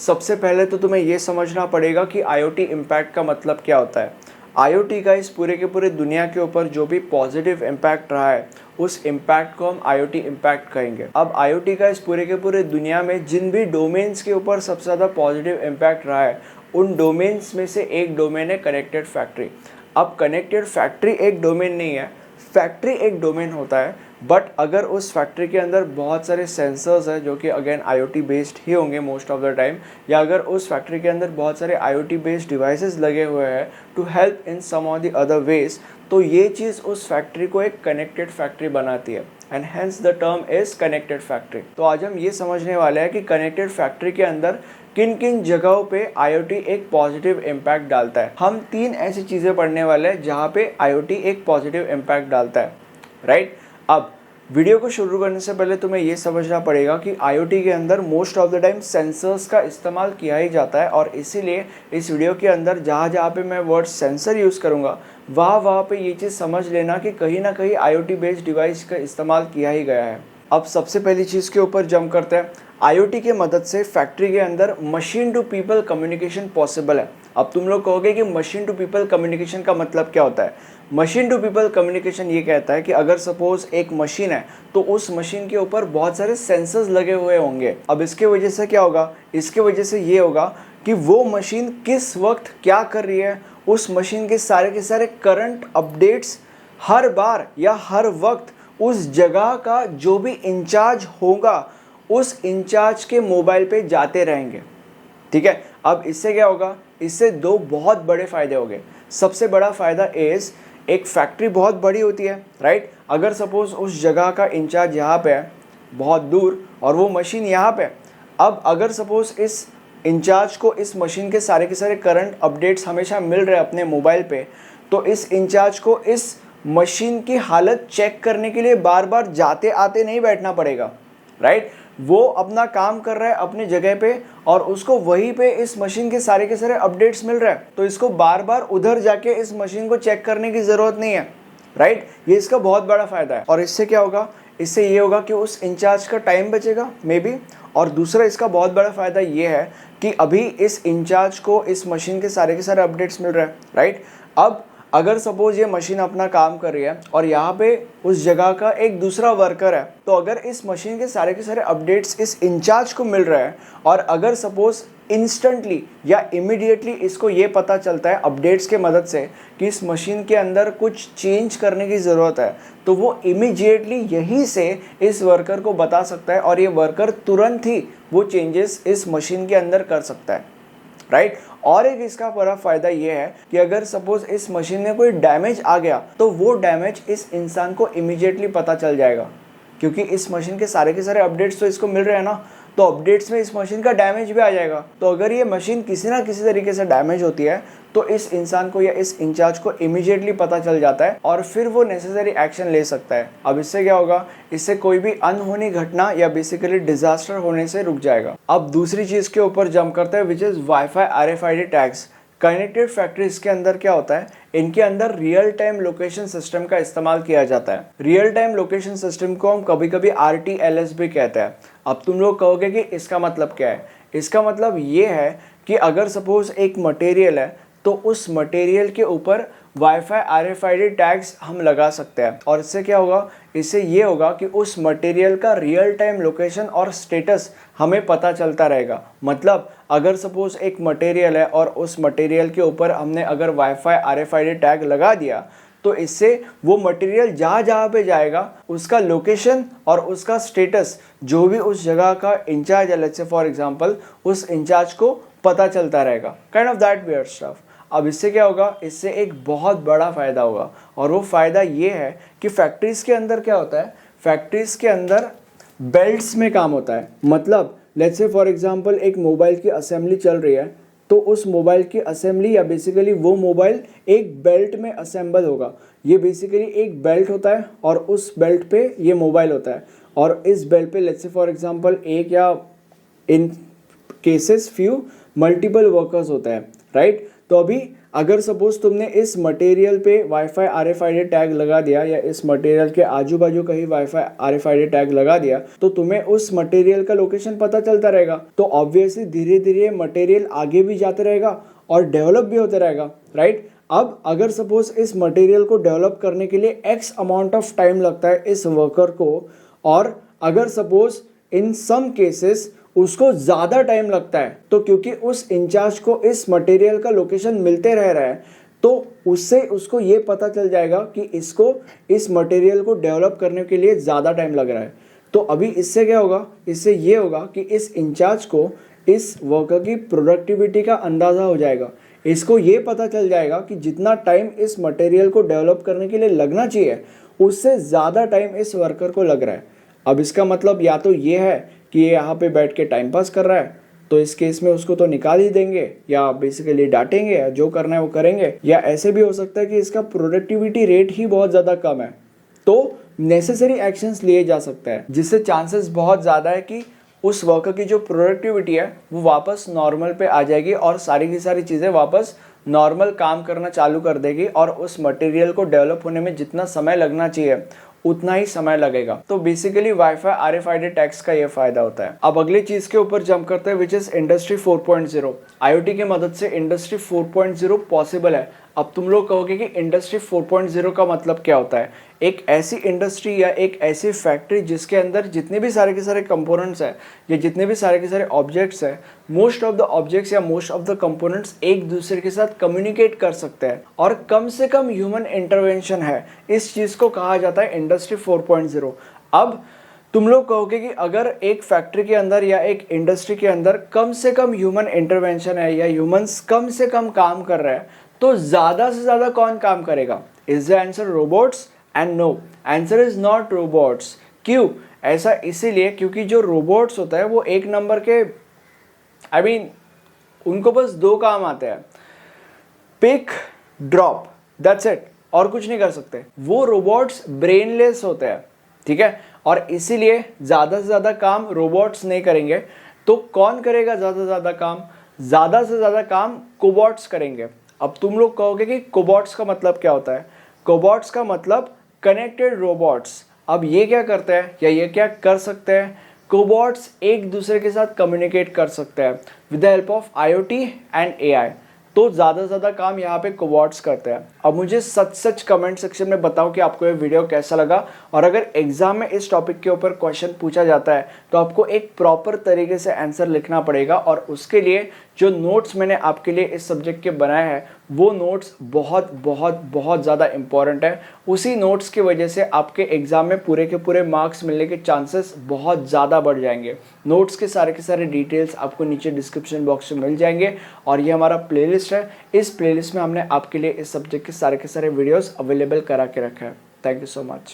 सबसे पहले तो तुम्हें ये समझना पड़ेगा कि IoT इम्पैक्ट का मतलब क्या होता है। IoT का इस पूरे के पूरे दुनिया के ऊपर जो भी पॉजिटिव इम्पैक्ट रहा है उस इम्पैक्ट को हम IoT इम्पैक्ट कहेंगे। अब IoT का इस पूरे के पूरे दुनिया में जिन भी डोमेन्स के ऊपर सबसे ज़्यादा पॉजिटिव इम्पैक्ट रहा है उन डोमेन्स में से एक डोमेन है कनेक्टेड फैक्ट्री। अब कनेक्टेड फैक्ट्री एक डोमेन नहीं है, फैक्ट्री एक डोमेन होता है, बट अगर उस फैक्ट्री के अंदर बहुत सारे सेंसर्स हैं जो कि अगेन IoT बेस्ड ही होंगे मोस्ट ऑफ द टाइम, या अगर उस फैक्ट्री के अंदर बहुत सारे IoT बेस्ड डिवाइसेस लगे हुए हैं to help in some of the other ways, तो ये चीज़ उस फैक्ट्री को एक कनेक्टेड फैक्ट्री बनाती है and hence the term is connected factory. तो आज हम ये समझने वाले हैं कि कनेक्टेड फैक्ट्री के अंदर किन किन जगहों पे IoT एक पॉजिटिव इम्पैक्ट डालता है। हम 3 ऐसी चीज़ें पढ़ने वाले हैं जहाँ पे IoT एक पॉजिटिव इम्पैक्ट डालता है, राइट। अब वीडियो को शुरू करने से पहले तुम्हें ये समझना पड़ेगा कि IoT के अंदर most of the time sensors का इस्तेमाल किया ही जाता है और इसीलिए इस वीडियो के अंदर जहाँ जहाँ पे मैं वर्ड सेंसर यूज़ करूँगा वहाँ पे ये चीज़ समझ लेना कि कहीं ना कहीं IoT बेस्ड डिवाइस का इस्तेमाल किया ही गया है। अब सबसे पहली चीज़ के ऊपर जंप करते हैं। IoT के मदद से फैक्ट्री के अंदर machine to people communication possible है। अब तुम लोग कहोगे कि मशीन टू पीपल कम्युनिकेशन का मतलब क्या होता है। मशीन टू पीपल कम्युनिकेशन ये कहता है कि अगर सपोज एक मशीन है तो उस मशीन के ऊपर बहुत सारे सेंसर्स लगे हुए होंगे। अब इसके वजह से क्या होगा, इसके वजह से ये होगा कि वो मशीन किस वक्त क्या कर रही है, उस मशीन के सारे करंट अपडेट्स हर बार या हर वक्त उस जगह का जो भी इंचार्ज होगा उस इंचार्ज के मोबाइल पे जाते रहेंगे, ठीक है। अब इससे क्या होगा, इससे 2 बहुत बड़े फ़ायदे हो गए। सबसे बड़ा फ़ायदा इज़ एक फैक्ट्री बहुत बड़ी होती है, राइट। अगर सपोज़ उस जगह का इंचार्ज यहाँ पे है बहुत दूर और वो मशीन यहाँ पे है, अब अगर सपोज़ इस इंचार्ज को इस मशीन के सारे करंट अपडेट्स हमेशा मिल रहे हैं अपने मोबाइल पे, तो इस इंचार्ज को इस मशीन की हालत चेक करने के लिए बार बार जाते आते नहीं बैठना पड़ेगा, राइट। वो अपना काम कर रहा है अपनी जगह पे और उसको वहीं पे इस मशीन के सारे अपडेट्स मिल रहे हैं, तो इसको बार बार उधर जाके इस मशीन को चेक करने की ज़रूरत नहीं है, राइट। ये इसका बहुत बड़ा फ़ायदा है। और इससे क्या होगा, इससे ये होगा कि उस इंचार्ज का टाइम बचेगा मे बी। और दूसरा इसका बहुत बड़ा फ़ायदा ये है कि अभी इस इंचार्ज को इस मशीन के सारे अपडेट्स मिल रहे हैं, राइट। अब अगर सपोज ये मशीन अपना काम कर रही है और यहाँ पे उस जगह का एक दूसरा वर्कर है, तो अगर इस मशीन के सारे अपडेट्स इस इंचार्ज को मिल रहे हैं और अगर सपोज इंस्टेंटली या इमीडिएटली इसको ये पता चलता है अपडेट्स के मदद से कि इस मशीन के अंदर कुछ चेंज करने की ज़रूरत है, तो वो इमीडिएटली यहीं से इस वर्कर को बता सकता है और ये वर्कर तुरंत ही वो चेंजेस इस मशीन के अंदर कर सकता है, राइट। और एक इसका बड़ा फ़ायदा ये है कि अगर सपोज इस मशीन में कोई डैमेज आ गया तो वो डैमेज इस इंसान को इमीडिएटली पता चल जाएगा, क्योंकि इस मशीन के सारे अपडेट्स तो इसको मिल रहे हैं ना, तो अपडेट्स में इस मशीन का डैमेज भी आ जाएगा। तो अगर ये मशीन किसी ना किसी तरीके से डैमेज होती है तो इस इंसान को या इस इंचार्ज को इमीडिएटली पता चल जाता है और फिर वो नेसेसरी एक्शन ले सकता है। अब इससे क्या होगा, इससे कोई भी अनहोनी घटना या बेसिकली डिजास्टर होने से रुक जाएगा। अब दूसरी चीज़ के ऊपर जंप करते हैं which is wifi RFID tags. Connected factories के अंदर क्या होता है, इनके अंदर रियल टाइम लोकेशन सिस्टम का इस्तेमाल किया जाता है। रियल टाइम लोकेशन सिस्टम को हम कभी कभी RTLS भी कहते हैं। अब तुम लोग कहोगे कि इसका मतलब क्या है। इसका मतलब ये है कि अगर सपोज एक मटेरियल है तो उस मटेरियल के ऊपर वाईफाई RFID टैग्स हम लगा सकते हैं और इससे क्या होगा, इससे ये होगा कि उस मटेरियल का रियल टाइम लोकेशन और स्टेटस हमें पता चलता रहेगा। मतलब अगर सपोज एक मटेरियल है और उस मटेरियल के ऊपर हमने अगर वाईफाई RFID टैग लगा दिया तो इससे वो मटेरियल जहाँ पे जाएगा उसका लोकेशन और उसका स्टेटस जो भी उस जगह का इंचार्ज है, लेट्स से फॉर एग्जांपल, उस इंचार्ज को पता चलता रहेगा। Kind of that weird stuff. अब इससे क्या होगा, इससे एक बहुत बड़ा फ़ायदा होगा और वो फ़ायदा ये है कि फैक्ट्रीज़ के अंदर क्या होता है, फैक्ट्रीज़ के अंदर बेल्ट्स में काम होता है। मतलब लेट्स से फॉर एग्जांपल एक मोबाइल की असेंबली चल रही है तो उस मोबाइल की असेंबली या बेसिकली वो मोबाइल एक बेल्ट में असेंबल होगा। ये बेसिकली एक बेल्ट होता है और उस बेल्ट पे ये मोबाइल होता है और इस बेल्ट पे लेट्स से फॉर एग्जांपल एक या इन केसेस फ्यू मल्टीपल वर्कर्स होता है, राइट। तो अभी अगर सपोज तुमने इस मटेरियल पे वाईफाई RFID टैग लगा दिया या इस मटेरियल के आजू बाजू कहीं वाईफाई RFID टैग लगा दिया तो तुम्हें उस मटेरियल का लोकेशन पता चलता रहेगा। तो ऑब्वियसली धीरे धीरे मटेरियल आगे भी जाते रहेगा और डेवलप भी होते रहेगा, राइट। अब अगर सपोज इस मटेरियल को डेवलप करने के लिए X अमाउंट ऑफ टाइम लगता है इस वर्कर को, और अगर सपोज इन सम केसेस उसको ज़्यादा टाइम लगता है, तो क्योंकि उस इंचार्ज को इस मटेरियल का लोकेशन मिलते रह रहा है तो उससे उसको ये पता चल जाएगा कि इसको इस मटेरियल को डेवलप करने के लिए ज़्यादा टाइम लग रहा है। तो अभी इससे क्या होगा, इससे ये होगा कि इस इंचार्ज को इस वर्कर की प्रोडक्टिविटी का अंदाज़ा हो जाएगा। इसको ये पता चल जाएगा कि जितना टाइम इस मटेरियल को डेवलप करने के लिए लगना चाहिए उससे ज़्यादा टाइम इस वर्कर को लग रहा है। अब इसका मतलब या तो ये है कि ये यहाँ पे बैठ के टाइम पास कर रहा है, तो इस केस में उसको तो निकाल ही देंगे या बेसिकली डांटेंगे या जो करना है वो करेंगे, या ऐसे भी हो सकता है कि इसका प्रोडक्टिविटी रेट ही बहुत ज़्यादा कम है, तो नेसेसरी एक्शंस लिए जा सकते हैं जिससे चांसेस बहुत ज़्यादा है कि उस वर्कर की जो प्रोडक्टिविटी है वो वापस नॉर्मल पे आ जाएगी और सारी की सारी चीज़ें वापस नॉर्मल काम करना चालू कर देगी और उस मटेरियल को डेवलप होने में जितना समय लगना चाहिए उतना ही समय लगेगा। तो बेसिकली वाईफाई RFID टैग्स का ये फायदा होता है। अब अगली चीज के ऊपर जंप करते हैं विच इज इंडस्ट्री 4.0। IoT की मदद से इंडस्ट्री 4.0 पॉसिबल है। अब तुम लोग कहोगे कि इंडस्ट्री 4.0 का मतलब क्या होता है। एक ऐसी इंडस्ट्री या एक ऐसी फैक्ट्री जिसके अंदर जितने भी सारे के सारे कंपोनेंट्स हैं या जितने भी सारे के सारे ऑब्जेक्ट्स हैं, मोस्ट ऑफ द ऑब्जेक्ट्स या मोस्ट ऑफ द कंपोनेंट्स एक दूसरे के साथ कम्युनिकेट कर सकते हैं और कम से कम ह्यूमन इंटरवेंशन है। इस चीज़ को कहा जाता है इंडस्ट्री 4.0। अब तुम लोग कहोगे कि अगर एक फैक्ट्री के अंदर या एक इंडस्ट्री के अंदर कम से कम ह्यूमन इंटरवेंशन है या ह्यूमंस कम से कम काम कर रहे हैं तो ज़्यादा से ज़्यादा कौन काम करेगा। Is the answer robots? And no, answer is not robots. क्यों ऐसा? इसीलिए क्योंकि जो रोबोट्स होता है वो एक नंबर के उनको बस दो काम आते हैं, पिक ड्रॉप, दैट्स इट, और कुछ नहीं कर सकते। वो रोबोट्स ब्रेनलेस होते हैं, ठीक है, और इसीलिए ज़्यादा से ज़्यादा काम रोबोट्स नहीं करेंगे। तो कौन करेगा ज़्यादा से ज़्यादा काम? ज़्यादा से ज़्यादा काम कोबॉट्स करेंगे। अब तुम लोग कहोगे कि कोबॉट्स का मतलब क्या होता है। कोबॉट्स का मतलब कनेक्टेड रोबोट्स। अब ये क्या करते हैं या ये क्या कर सकते हैं? कोबॉट्स एक दूसरे के साथ कम्युनिकेट कर सकते हैं with the help of IoT and AI। तो ज़्यादा से ज़्यादा काम यहाँ पे कोबॉट्स करते हैं। अब मुझे सच कमेंट सेक्शन में बताओ कि आपको ये वीडियो कैसा लगा, और अगर एग्जाम में इस टॉपिक के ऊपर क्वेश्चन पूछा जाता है तो आपको एक प्रॉपर तरीके से आंसर लिखना पड़ेगा, और उसके लिए जो नोट्स मैंने आपके लिए इस सब्जेक्ट के बनाए हैं वो नोट्स बहुत बहुत बहुत ज़्यादा इंपॉर्टेंट है। उसी नोट्स की वजह से आपके एग्जाम में पूरे के पूरे मार्क्स मिलने के चांसेस बहुत ज़्यादा बढ़ जाएंगे। नोट्स के सारे डिटेल्स आपको नीचे डिस्क्रिप्शन बॉक्स में मिल जाएंगे, और ये हमारा प्लेलिस्ट है। इस प्लेलिस्ट में हमने आपके लिए इस सब्जेक्ट के सारे वीडियोस अवेलेबल करा के रखा है। Thank you so much.